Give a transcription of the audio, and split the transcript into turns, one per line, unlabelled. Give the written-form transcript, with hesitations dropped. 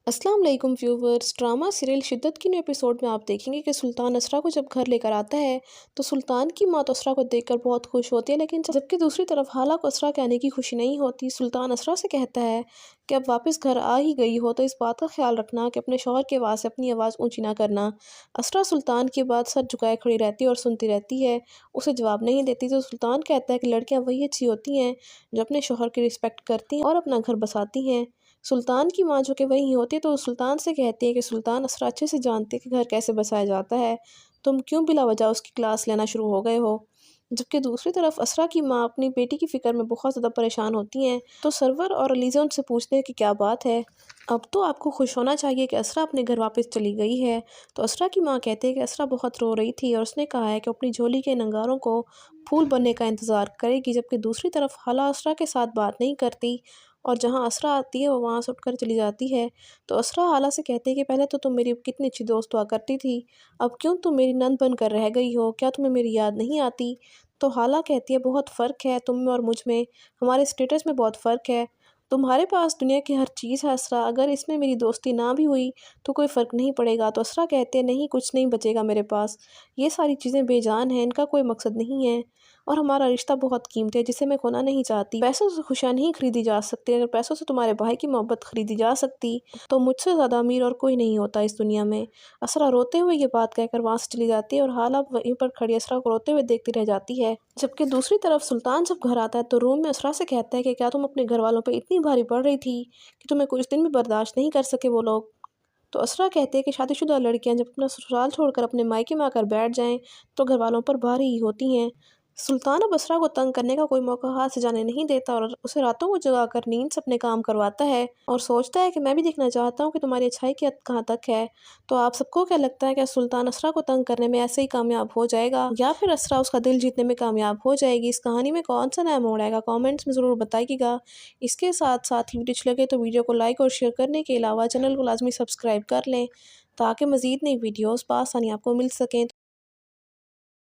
अस्सलाम वालेकुम viewers. Drama serial शिद्दत की न्यू एपिसोड में आप देखेंगे कि सुल्तान असरा को जब घर लेकर आता है तो सुल्तान की माँ तो असरा को देखकर बहुत खुश होती है, लेकिन जबकि दूसरी तरफ हाला को असरा के आने की खुशी नहीं होती। सुल्तान असरा से कहता है कि अब वापस घर आ ही गई हो तो इस बात का ख्याल रखना कि अपने शौहर की आवाज़ से अपनी आवाज़ ऊँची ना करना। असरा सुल्तान की बात सर झुकाए खड़ी रहती है और सुनती रहती है, उसे जवाब नहीं देती। तो सुल्तान कहता है कि लड़कियाँ वही अच्छी होती हैं जो अपने शौहर की रिस्पेक्ट करती हैं और अपना घर बसाती हैं। सुल्तान की माँ जो कि वहीं होती है तो सुल्तान से कहती है कि सुल्तान असरा अच्छे से जानते हैं कि घर कैसे बसाया जाता है, तुम क्यों बिला वजह उसकी क्लास लेना शुरू हो गए हो। जबकि दूसरी तरफ असरा की माँ अपनी बेटी की फ़िक्र में बहुत ज़्यादा परेशान होती हैं। तो सरवर और अलीज़ा उनसे पूछते हैं कि क्या बात है, अब तो आपको खुश होना चाहिए कि असरा अपने घर वापस चली गई है। तो असरा की माँ कहते हैं कि असरा बहुत रो रही थी और उसने कहा है कि अपनी झोली के नंगारों को फूल बनने का इंतज़ार करेगी। जबकि दूसरी तरफ हाला असरा के साथ बात नहीं करती और जहाँ असरा आती है वो वहाँ से उठकर चली जाती है। तो असरा हाला से कहती है कि पहले तो तुम मेरी कितनी अच्छी दोस्त हुआ करती थी, अब क्यों तुम मेरी नंद बनकर रह गई हो, क्या तुम्हें मेरी याद नहीं आती। तो हाला कहती है बहुत फ़र्क है तुम में और मुझ में, हमारे स्टेटस में बहुत फ़र्क है। तुम्हारे पास दुनिया की हर चीज़ है असरा, अगर इसमें मेरी दोस्ती ना भी हुई तो कोई फ़र्क नहीं पड़ेगा। तो असरा कहते हैं नहीं, कुछ नहीं बचेगा मेरे पास, ये सारी चीज़ें बेजान हैं, इनका कोई मकसद नहीं है और हमारा रिश्ता बहुत कीमती है जिसे मैं खोना नहीं चाहती। पैसों से खुशियाँ नहीं खरीदी जा सकती, अगर पैसों से तुम्हारे भाई की मोहब्बत खरीदी जा सकती तो मुझसे ज़्यादा अमीर और कोई नहीं होता इस दुनिया में। असरा रोते हुए ये बात कहकर वहाँ से चली जाती है और हाला वहीं पर खड़ी असरा को रोते हुए देखती रह जाती है। जबकि दूसरी तरफ सुल्तान जब घर आता है तो रूम में असरा से कहता है कि क्या तुम अपने घर वालों पर इतनी भारी पड़ रही थी कि तुम्हें कुछ दिन भी बर्दाश्त नहीं कर सके वो लोग। तो असरा कहते हैं कि शादीशुदा लड़कियां जब अपना ससुराल छोड़कर अपने मायके में आकर बैठ जाएं तो घर वालों पर भारी ही होती हैं। सुल्तान अब असरा को तंग करने का कोई मौका हाथ से जाने नहीं देता और उसे रातों को जगाकर नींद से अपने काम करवाता है और सोचता है कि मैं भी देखना चाहता हूँ कि तुम्हारी अच्छाई की हद कहाँ तक है। तो आप सबको क्या लगता है कि सुल्तान असरा को तंग करने में ऐसे ही कामयाब हो जाएगा या फिर असरा उसका दिल जीतने में कामयाब हो जाएगी? इस कहानी में कौन सा नया मोड़ आएगा, कॉमेंट्स में ज़रूर बताइएगा। इसके साथ साथ ही वीडियो अच्छी लगे तो वीडियो को लाइक और शेयर करने के अलावा चैनल को लाजमी सब्सक्राइब कर लें ताकि मज़ीद नई वीडियोज़ बआसानी आपको मिल सकें।